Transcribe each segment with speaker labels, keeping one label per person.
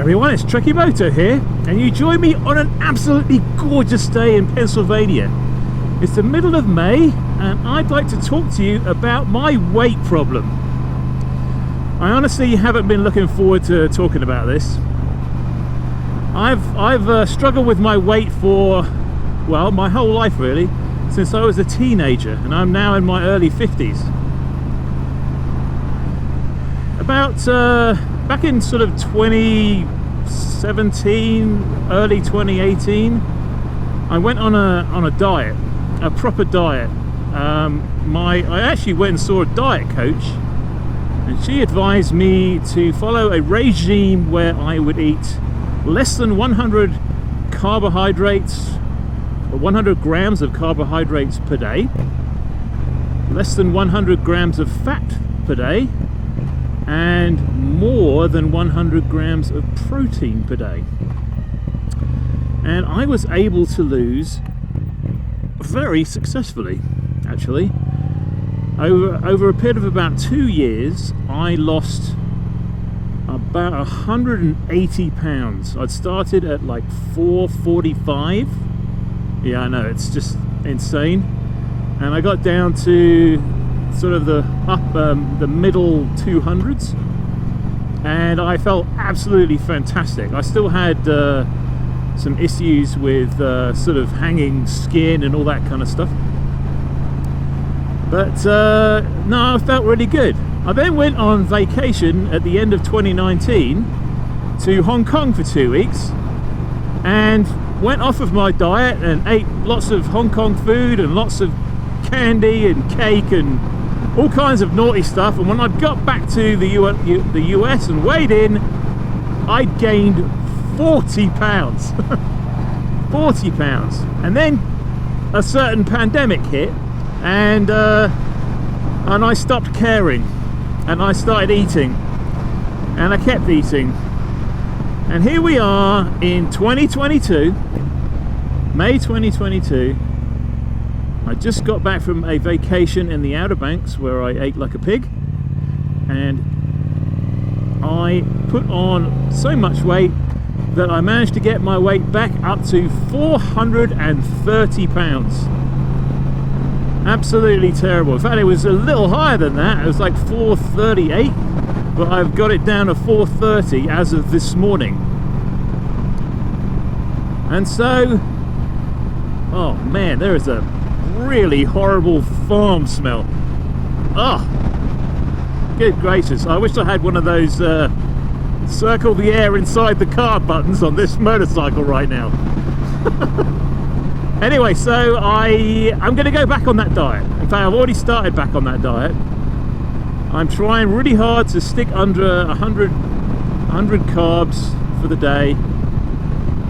Speaker 1: Everyone, it's TrekkieMoto here, and you join me on an absolutely gorgeous day in Pennsylvania. It's the middle of May, and I'd like to talk to you about my weight problem. I honestly haven't been looking forward to talking about this. I've struggled with my weight for, well, my whole life really, since I was a teenager, and I'm now in my early 50s. About back in sort of 2017, early 2018, I went on a diet, a proper diet. I actually went and saw a diet coach, and she advised me to follow a regime where I would eat less than 100 carbohydrates, or 100 grams of carbohydrates per day, less than 100 grams of fat per day, and more than 100 grams of protein per day. And I was able to lose very successfully, actually. Over a period of about 2 years, I lost about 180 pounds. I'd started at like 445. Yeah, I know, it's just insane. And I got down to sort of the middle 200s, and I felt absolutely fantastic. I still had some issues with sort of hanging skin and all that kind of stuff, but no, I felt really good. I then went on vacation at the end of 2019 to Hong Kong for 2 weeks, and went off of my diet and ate lots of Hong Kong food and lots of candy and cake and all kinds of naughty stuff. And when I got back to the US and weighed in, I'd gained 40 pounds. 40 pounds. And then a certain pandemic hit, and I stopped caring, and I started eating, and I kept eating. And here we are in 2022, May 2022. I just got back from a vacation in the Outer Banks where I ate like a pig, and I put on so much weight that I managed to get my weight back up to 430 pounds. Absolutely terrible. In fact, it was a little higher than that. It was like 438, but I've got it down to 430 as of this morning. And so, oh man, there is a really horrible farm smell. Oh, good gracious. I wish I had one of those circle the air inside the car buttons on this motorcycle right now. Anyway, so I'm going to go back on that diet. In fact, I've already started back on that diet. I'm trying really hard to stick under 100 carbs for the day,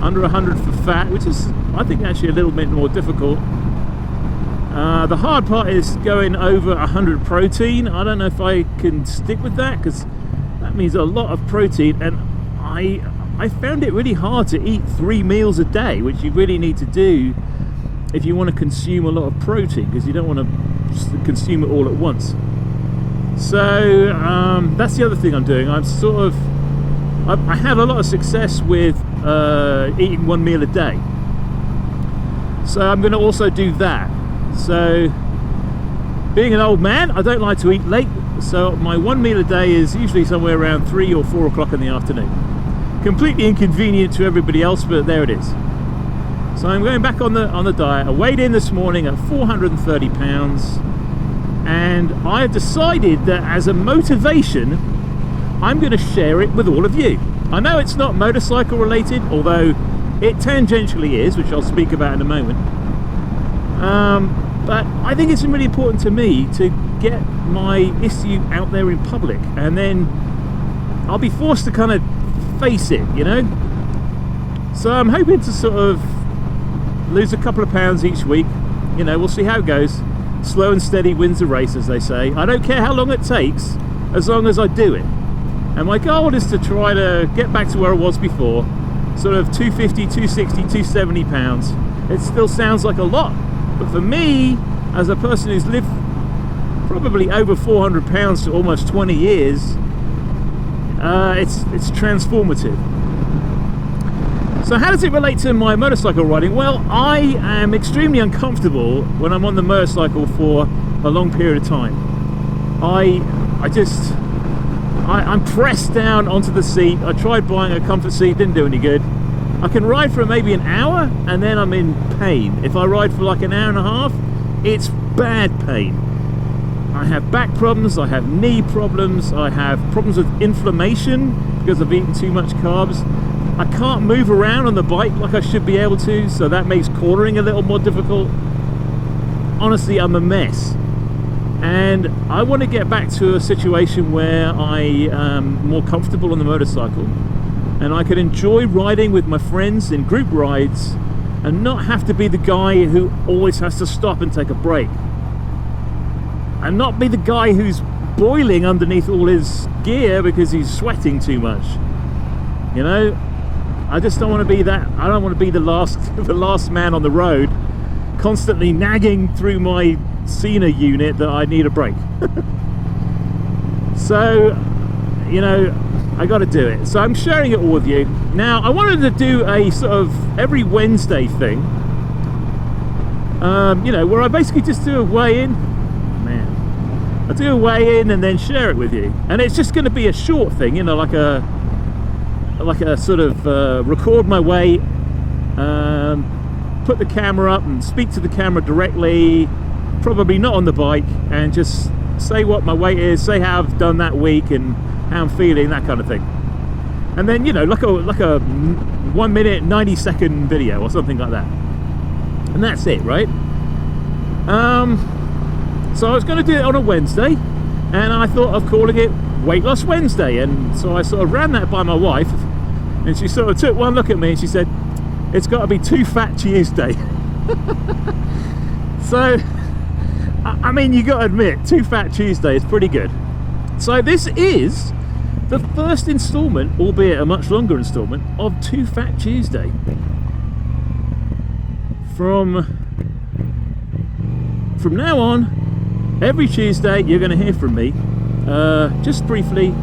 Speaker 1: under 100 for fat, which is, I think, actually a little bit more difficult. The hard part is going over 100 protein. I don't know if I can stick with that, because that means a lot of protein, and I found it really hard to eat 3 meals a day, which you really need to do if you want to consume a lot of protein, because you don't want to consume it all at once. So that's the other thing I'm doing. I have a lot of success with eating 1 meal a day, so I'm going to also do that. So, being an old man, I don't like to eat late, so my 1 meal a day is usually somewhere around 3 or 4 o'clock in the afternoon. Completely inconvenient to everybody else, but there it is. So I'm going back on the diet. I weighed in this morning at 430 pounds, and I've decided that as a motivation, I'm going to share it with all of you. I know it's not motorcycle related, although it tangentially is, which I'll speak about in a moment. But I think it's really important to me to get my issue out there in public, and then I'll be forced to kind of face it, you know. So I'm hoping to sort of lose a couple of pounds each week. You know, we'll see how it goes. Slow and steady wins the race, as they say. I don't care how long it takes, as long as I do it. And my goal is to try to get back to where I was before, sort of 250, 260, 270 pounds. It still sounds like a lot, but for me, as a person who's lived probably over 400 pounds for almost 20 years, it's transformative. So how does it relate to my motorcycle riding? Well, I am extremely uncomfortable when I'm on the motorcycle for a long period of time. I'm pressed down onto the seat. I tried buying a comfort seat, didn't do any good. I can ride for maybe an hour and then I'm in pain. If I ride for like an hour and a half, it's bad pain. I have back problems, I have knee problems, I have problems with inflammation because I've eaten too much carbs. I can't move around on the bike like I should be able to, so that makes cornering a little more difficult. Honestly, I'm a mess. And I want to get back to a situation where I am more comfortable on the motorcycle and I can enjoy riding with my friends in group rides and not have to be the guy who always has to stop and take a break. And not be the guy who's boiling underneath all his gear because he's sweating too much. You know, I just don't want to be that. I don't want to be the last man on the road, constantly nagging through my Cena unit that I need a break. So, you know, I got to do it. So I'm sharing it all with you. Now, I wanted to do a sort of every Wednesday thing, you know, where I basically just do a weigh-in. Man, I do a weigh-in and then share it with you. And it's just going to be a short thing, you know, like a sort of record my weight, put the camera up and speak to the camera directly, probably not on the bike, and just say what my weight is, say how I've done that week and how I'm feeling, that kind of thing. And then, you know, like a 1 minute 90-second video or something like that, and that's it, right? So I was going to do it on a Wednesday, and I thought of calling it Weight Loss Wednesday. And so I sort of ran that by my wife, and she sort of took one look at me and she said, it's got to be Too Fat Tuesday. So I mean, you got to admit, Too Fat Tuesday is pretty good. So this is the first installment, albeit a much longer installment, of Too Fat Tuesday. From now on, every Tuesday you're going to hear from me, just briefly,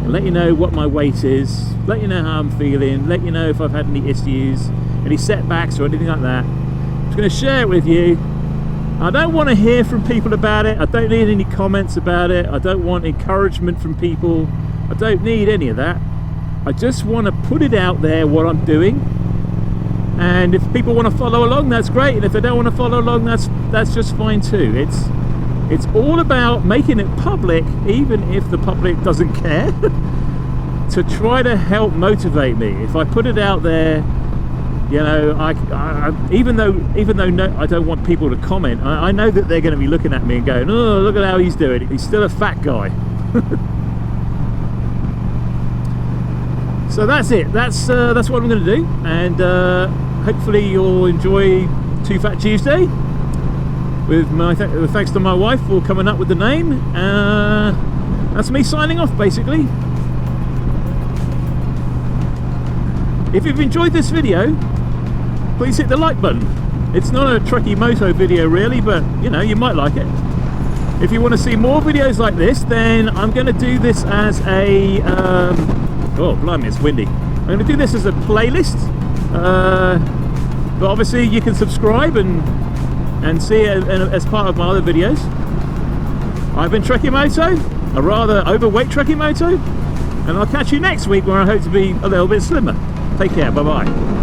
Speaker 1: let you know what my weight is, let you know how I'm feeling, let you know if I've had any issues, any setbacks or anything like that. I'm just going to share it with you. I don't want to hear from people about it. I don't need any comments about it. I don't want encouragement from people. I don't need any of that. I just want to put it out there, what I'm doing. And if people want to follow along, that's great. And if they don't want to follow along, that's just fine too. It's all about making it public, even if the public doesn't care, to try to help motivate me. If I put it out there, you know, even though no, I don't want people to comment, I know that they're going to be looking at me and going, oh, look at how he's doing. He's still a fat guy. So that's it. That's what I'm going to do. And hopefully you'll enjoy Too Fat Tuesday. With my thanks to my wife for coming up with the name. That's me signing off, basically. If you've enjoyed this video, please hit the like button. It's not a TrekkieMoto video really, but you know, you might like it. If you want to see more videos like this, then I'm going to do this as a oh blimey, it's windy. I'm going to do this as a playlist, but obviously you can subscribe and see it as part of my other videos. I've been TrekkieMoto, a rather overweight TrekkieMoto, and I'll catch you next week where I hope to be a little bit slimmer. Take care, bye bye.